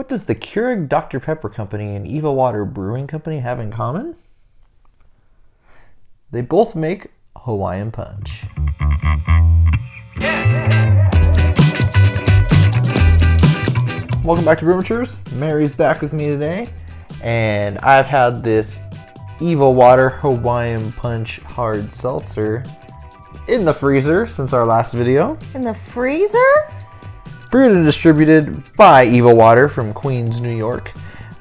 What does the Keurig Dr. Pepper Company and Evil Water Brewing Company have in common? They both make Hawaiian Punch. Welcome back to Brewmatures. Mary's back with me today, and I've had this Evil Water Hawaiian Punch hard seltzer in the freezer since our last video. In the freezer? Brewed and distributed by Evil Water from Queens, New York.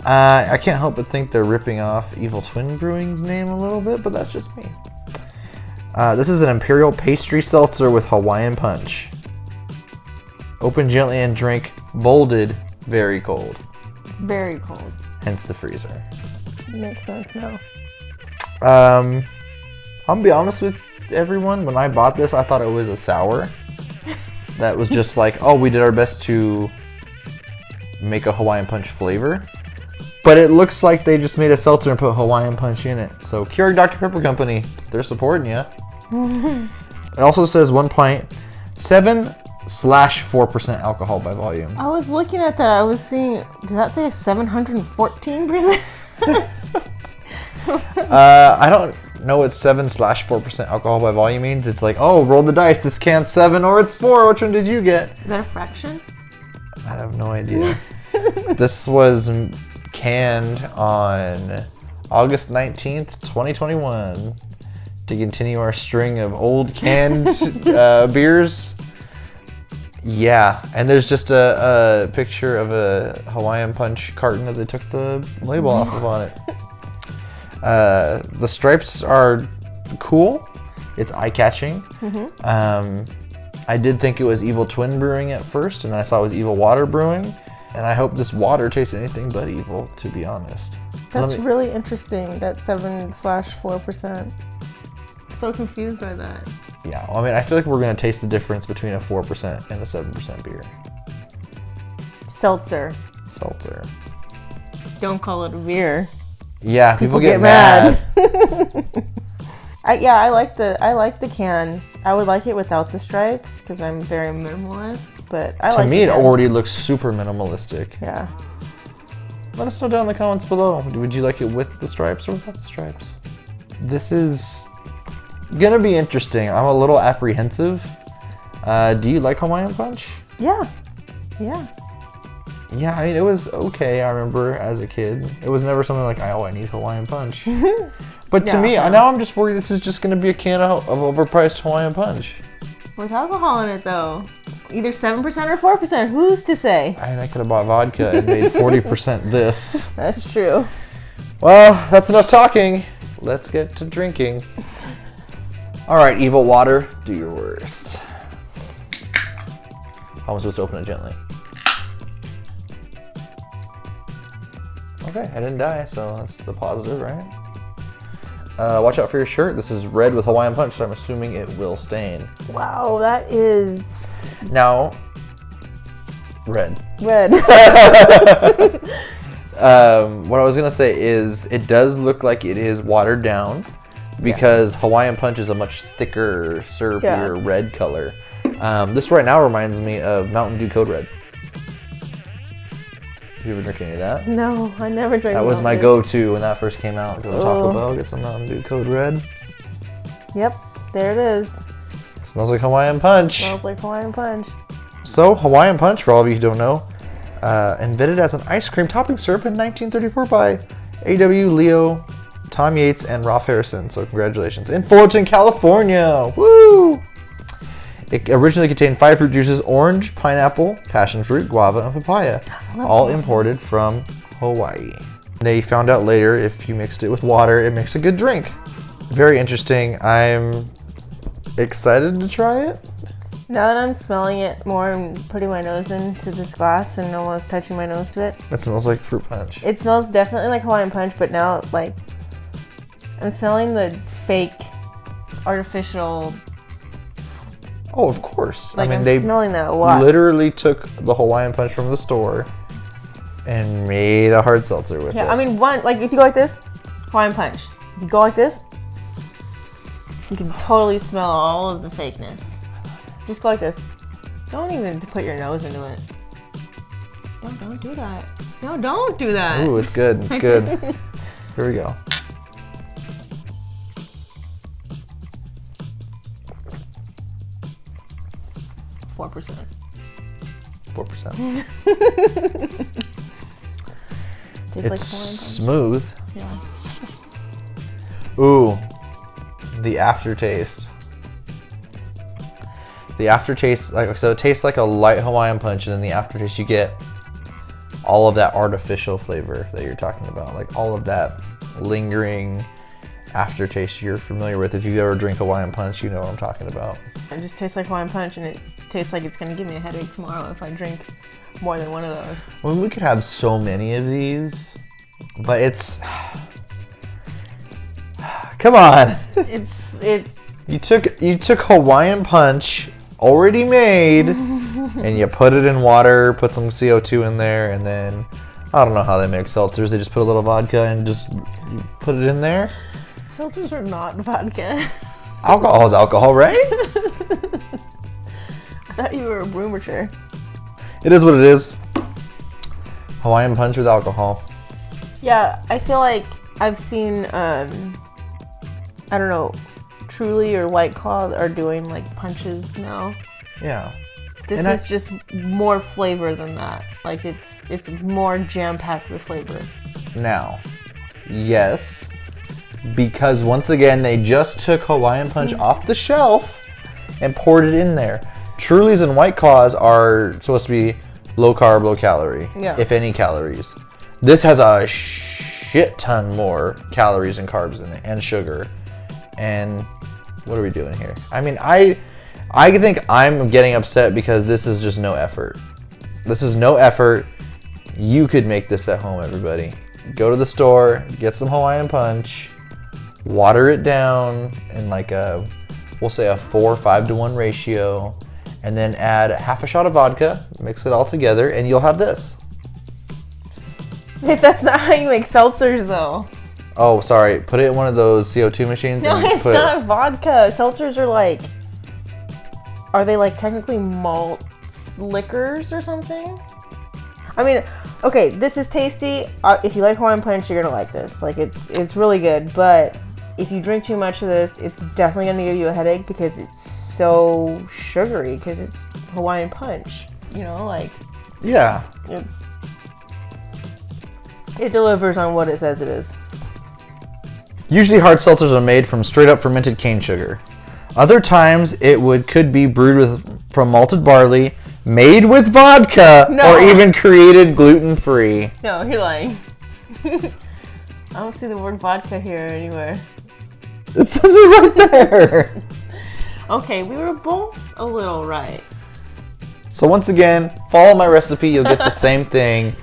I can't help but think they're ripping off Evil Twin Brewing's name a little bit, but that's just me. This is an imperial pastry seltzer with Hawaiian Punch. Open gently and drink, bolded, very cold. Very cold. Hence the freezer. Makes sense now. I'm gonna be honest with everyone. When I bought this, I thought it was a sour. That was just like, oh, we did our best to make a Hawaiian Punch flavor. But it looks like they just made a seltzer and put Hawaiian Punch in it. So Keurig Dr. Pepper Company, they're supporting you. It also says 1 pint, 7/4% alcohol by volume. I was looking at that. I was seeing, did that say 714%? I don't know what 7/4% alcohol by volume means. It's like, oh, roll the dice. This can's 7 or it's 4. Which one did you get? Is that a fraction? I have no idea. This was canned on August 19th, 2021 to continue our string of old canned beers. Yeah, and there's just a picture of a Hawaiian Punch carton that they took the label off of on it. The stripes are cool. It's eye-catching. I did think it was Evil Twin Brewing at first, and then I saw it was Evil Water Brewing. And I hope this water tastes anything but evil, to be honest. That's really interesting, that 7/4%. So confused by that. Yeah, well, I mean, I feel like we're going to taste the difference between a 4% and a 7% beer. Seltzer. Seltzer. Don't call it a beer. Yeah, people get mad. I like the can. I would like it without the stripes because I'm very minimalist. But I like. To me, it already looks super minimalistic. Yeah. Let us know down in the comments below. Would you like it with the stripes or without the stripes? This is gonna be interesting. I'm a little apprehensive. Do you like Hawaiian Punch? Yeah. Yeah. Yeah, I mean, it was okay, I remember, as a kid. It was never something like, oh, I need Hawaiian Punch. But to me, now I'm just worried this is just going to be a can of overpriced Hawaiian Punch. With alcohol in it, though. Either 7% or 4%. Who's to say? I mean, I could have bought vodka and made 40% this. That's true. Well, that's enough talking. Let's get to drinking. All right, Evil Water, do your worst. How am I supposed to open it gently? Okay, I didn't die, so that's the positive, right? Watch out for your shirt. This is red with Hawaiian Punch, so I'm assuming it will stain. Wow, that is... Now, red. Red. What I was going to say is it does look like it is watered down because Hawaiian Punch is a much thicker, syrupier red color. This right now reminds me of Mountain Dew Code Red. You ever drink any of that? No, I never drank that. Was my go-to when that first came out. Go to Taco Bell, get some Mountain Dew Code Red. Yep, there it is. Smells like Hawaiian Punch. Smells like Hawaiian Punch. So, Hawaiian Punch, for all of you who don't know, invented as an ice cream topping syrup in 1934 by A.W. Leo, Tom Yates, and Ralph Harrison. So, congratulations. In Fullerton, California. Woo! It originally contained 5 fruit juices: orange, pineapple, passion fruit, guava, and papaya, all imported from Hawaii. They found out later if you mixed it with water, it makes a good drink. Very interesting. I'm excited to try it. Now that I'm smelling it more and putting my nose into this glass and almost touching my nose to it. It smells like fruit punch. It smells definitely like Hawaiian Punch, but now, like, I'm smelling the fake, artificial... Oh, of course. Like, I mean, I'm smelling that a lot. Literally took the Hawaiian Punch from the store and made a hard seltzer with it. Yeah, I mean, if you go like this, Hawaiian Punch. If you go like this, you can totally smell all of the fakeness. Just go like this. Don't even put your nose into it. No, don't do that. No, don't do that. Ooh, it's good. It's good. Here we go. Four percent. 4%. Tastes It's like smooth. yeah. Ooh, the aftertaste. The aftertaste, like, so it tastes like a light Hawaiian Punch, and then the aftertaste you get all of that artificial flavor that you're talking about, like all of that lingering aftertaste you're familiar with. If you ever drink Hawaiian Punch, you know what I'm talking about. It just tastes like Hawaiian Punch, and it tastes like it's gonna give me a headache tomorrow if I drink more than one of those. Well, we could have so many of these, but it's come on. You took Hawaiian Punch already made and you put it in water, put some CO2 in there, and then I don't know how they make seltzers. They just put a little vodka and just put it in there. Seltzers are not vodka. Alcohol is alcohol, right? I thought you were a broomature. It is what it is. Hawaiian Punch with alcohol. Yeah, I feel like I've seen, I don't know, Truly or White Claw are doing like punches now. Yeah. This is just more flavor than that. Like it's more jam-packed with flavor. Now, yes, because once again, they just took Hawaiian Punch off the shelf and poured it in there. Trulies and White Claws are supposed to be low carb, low calorie, if any calories. This has a shit ton more calories and carbs in it, and sugar. And what are we doing here? I mean, I think I'm getting upset because this is just no effort. This is no effort. You could make this at home, everybody. Go to the store, get some Hawaiian Punch, water it down in like we'll say a 4 or 5 to 1 ratio, and then add half a shot of vodka, mix it all together, and you'll have this. Wait, that's not how you make seltzers though. Oh, sorry. Put it in one of those CO2 machines. No, it's not vodka. Seltzers are they like technically malt liquors or something? I mean, okay, this is tasty. If you like Hawaiian Punch, you're gonna like this. Like it's really good, but if you drink too much of this, it's definitely gonna give you a headache because it's so sugary because it's Hawaiian Punch. You know, like yeah, it delivers on what it says it is. Usually hard seltzers are made from straight up fermented cane sugar. Other times it could be brewed from malted barley, made with vodka, or even created gluten-free. No, you're lying. I don't see the word vodka here anywhere. It says it right there. Okay, we were both a little right. So once again, follow my recipe. You'll get the same thing.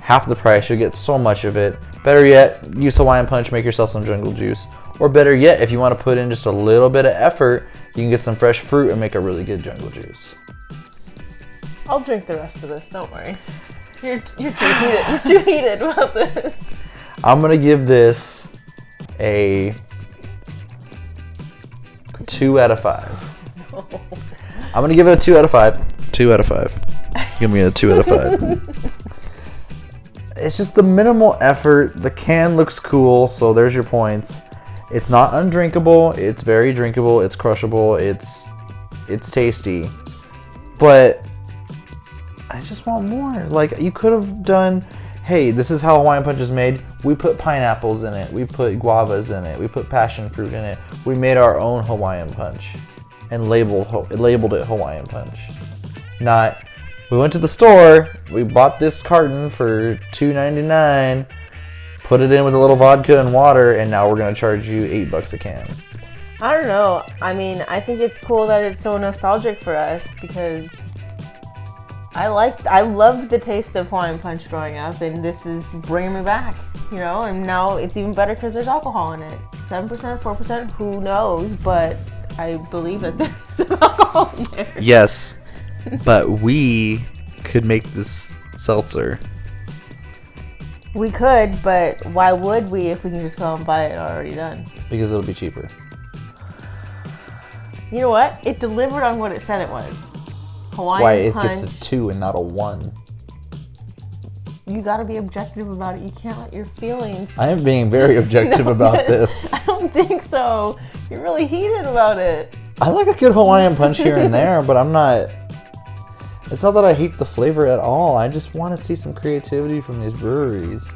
Half the price. You'll get so much of it. Better yet, use Hawaiian Punch, make yourself some jungle juice. Or better yet, if you want to put in just a little bit of effort, you can get some fresh fruit and make a really good jungle juice. I'll drink the rest of this, don't worry. You're too heated. You're too heated about this. I'm going to give this a 2 out of 5. No. I'm going to give it a 2 out of 5. 2 out of 5. Give me a 2 out of 5. It's just the minimal effort. The can looks cool, so there's your points. It's not undrinkable. It's very drinkable. It's crushable. It's tasty. But I just want more. Like, you could have done, hey, this is how Hawaiian Punch is made. We put pineapples in it. We put guavas in it. We put passion fruit in it. We made our own Hawaiian Punch and labeled it Hawaiian Punch. Not, we went to the store, we bought this carton for $2.99, put it in with a little vodka and water, and now we're going to charge you $8 a can. I don't know. I mean, I think it's cool that it's so nostalgic for us because I loved the taste of Hawaiian Punch growing up, and this is bringing me back, you know, and now it's even better because there's alcohol in it. 7%, 4%, who knows, but I believe that there's some alcohol in there. Yes, but we could make this seltzer. We could, but why would we if we can just go and buy it already done? Because it'll be cheaper. You know what? It delivered on what it said it was. Hawaiian Punch. That's why it gets a 2 and not a 1. you gotta be objective about it. You can't let your feelings. I am being very objective about this. I don't think so. You're really heated about it. I like a good Hawaiian Punch here and there, but I'm not... It's not that I hate the flavor at all. I just want to see some creativity from these breweries.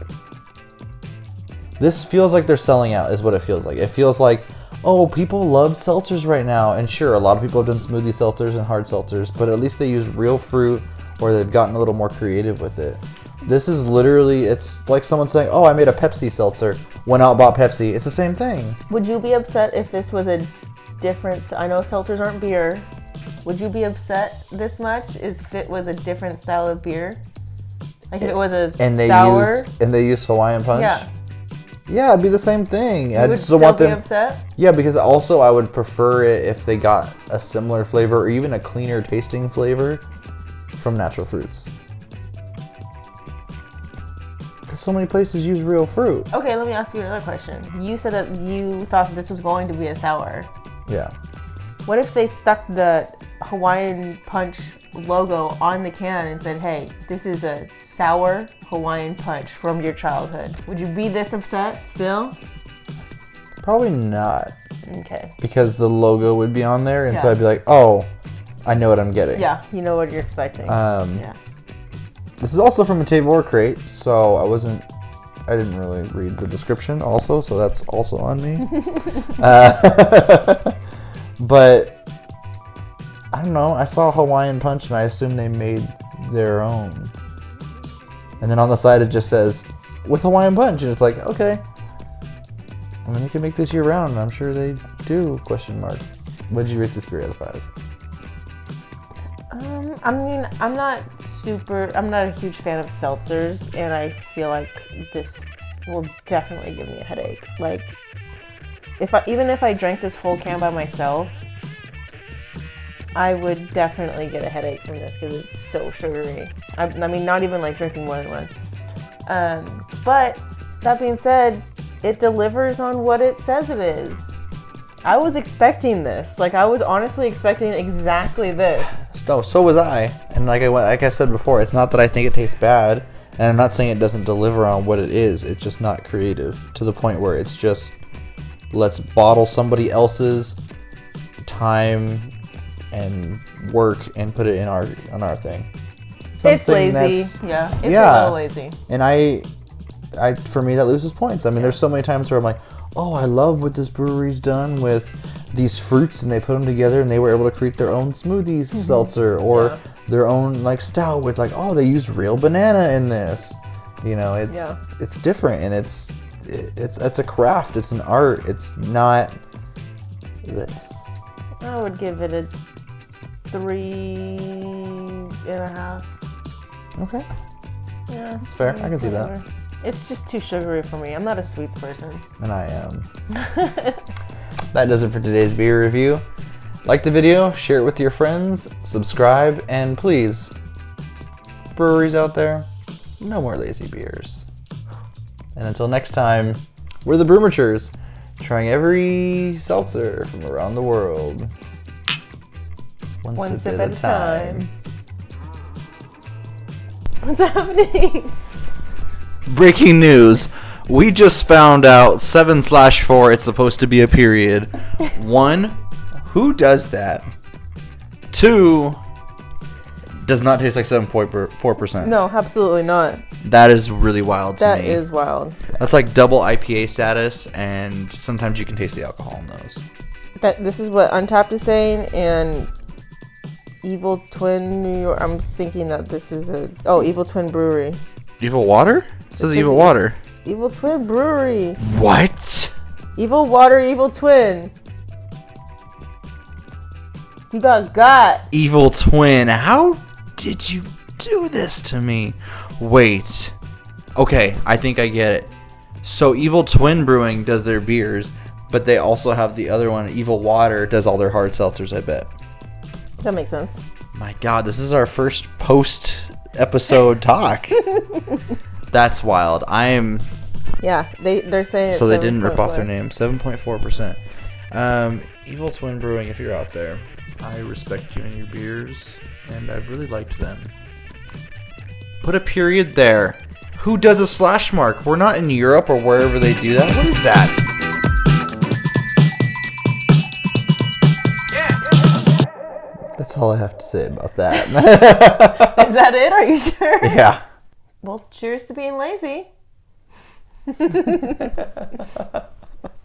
This feels like they're selling out, is what it feels like. It feels like, oh, people love seltzers right now. And sure, a lot of people have done smoothie seltzers and hard seltzers, but at least they use real fruit, or they've gotten a little more creative with it. This is literally, it's like someone saying, oh, I made a Pepsi seltzer, went out, bought Pepsi. It's the same thing. Would you be upset if this was a different, I know seltzers aren't beer. Would you be upset this much if it was a different style of beer? Like if it was a sour? And they use Hawaiian Punch? Yeah. Yeah, it'd be the same thing. You would still be upset? Yeah, because also I would prefer it if they got a similar flavor or even a cleaner tasting flavor from natural fruits. Because so many places use real fruit. Okay, let me ask you another question. You said that you thought this was going to be a sour. Yeah. What if they stuck the Hawaiian Punch logo on the can and said, hey, this is a sour Hawaiian Punch from your childhood? Would you be this upset still? Probably not. Okay. Because the logo would be on there, and so Yeah. I'd be like, oh, I know what I'm getting. Yeah, you know what you're expecting. Yeah. This is also from a Tavor crate, so I didn't really read the description also, so that's also on me. But I don't know, I saw Hawaiian Punch and I assumed they made their own. And then on the side it just says, with Hawaiian Punch, and it's like, okay. I mean, you can make this year round, and I'm sure they do, question mark. What did you rate this beer out of 5? I mean, I'm not a huge fan of seltzers, and I feel like this will definitely give me a headache. Like, even if I drank this whole can by myself, I would definitely get a headache from this because it's so sugary. I mean, not even like drinking more than one. But that being said, it delivers on what it says it is. I was expecting this. Like, I was honestly expecting exactly this. No, so was I. And like I said before, it's not that I think it tastes bad, and I'm not saying it doesn't deliver on what it is. It's just not creative to the point where it's just, let's bottle somebody else's time and work and put it in our thing. It's lazy. Yeah, it's a little lazy. And I for me that loses points. I mean, there's so many times where I'm like, oh, I love what this brewery's done with these fruits, and they put them together and they were able to create their own smoothie seltzer or their own like stout with like, oh, they used real banana in this. You know, it's different, and it's a craft. It's an art. It's not this. I would give it a 3.5. Okay. Yeah, it's fair. I can see that. It's just too sugary for me. I'm not a sweets person. And I am. That does it for today's beer review. Like the video, share it with your friends, subscribe, and please, breweries out there, no more lazy beers. And until next time, we're the Brewmatures, trying every seltzer from around the world. One sip at a time. What's happening? Breaking news. We just found out 7/4, it's supposed to be a period. 1, who does that? 2, does not taste like 7.4%. No, absolutely not. That is really wild to me. That is wild. That's like double IPA status, and sometimes you can taste the alcohol in those. This is what Untapped is saying, and Evil Twin New York. I'm thinking that this is Evil Twin Brewery. Evil Water? It says Evil Water. Evil Twin Brewery. What? Evil Water, Evil Twin. You got. Evil Twin. How did you do this to me? Wait. Okay, I think I get it. So Evil Twin Brewing does their beers, but they also have the other one, Evil Water, does all their hard seltzers, I bet. That makes sense. My God, this is our first post-episode talk. That's wild. Yeah, they're saying so they didn't rip off their name. 7.4%. Evil Twin Brewing, if you're out there, I respect you and your beers, and I've really liked them. Put a period there. Who does a slash mark? We're not in Europe or wherever they do that. What is that? That's all I have to say about that. Is that it? Are you sure? Yeah. Well, cheers to being lazy.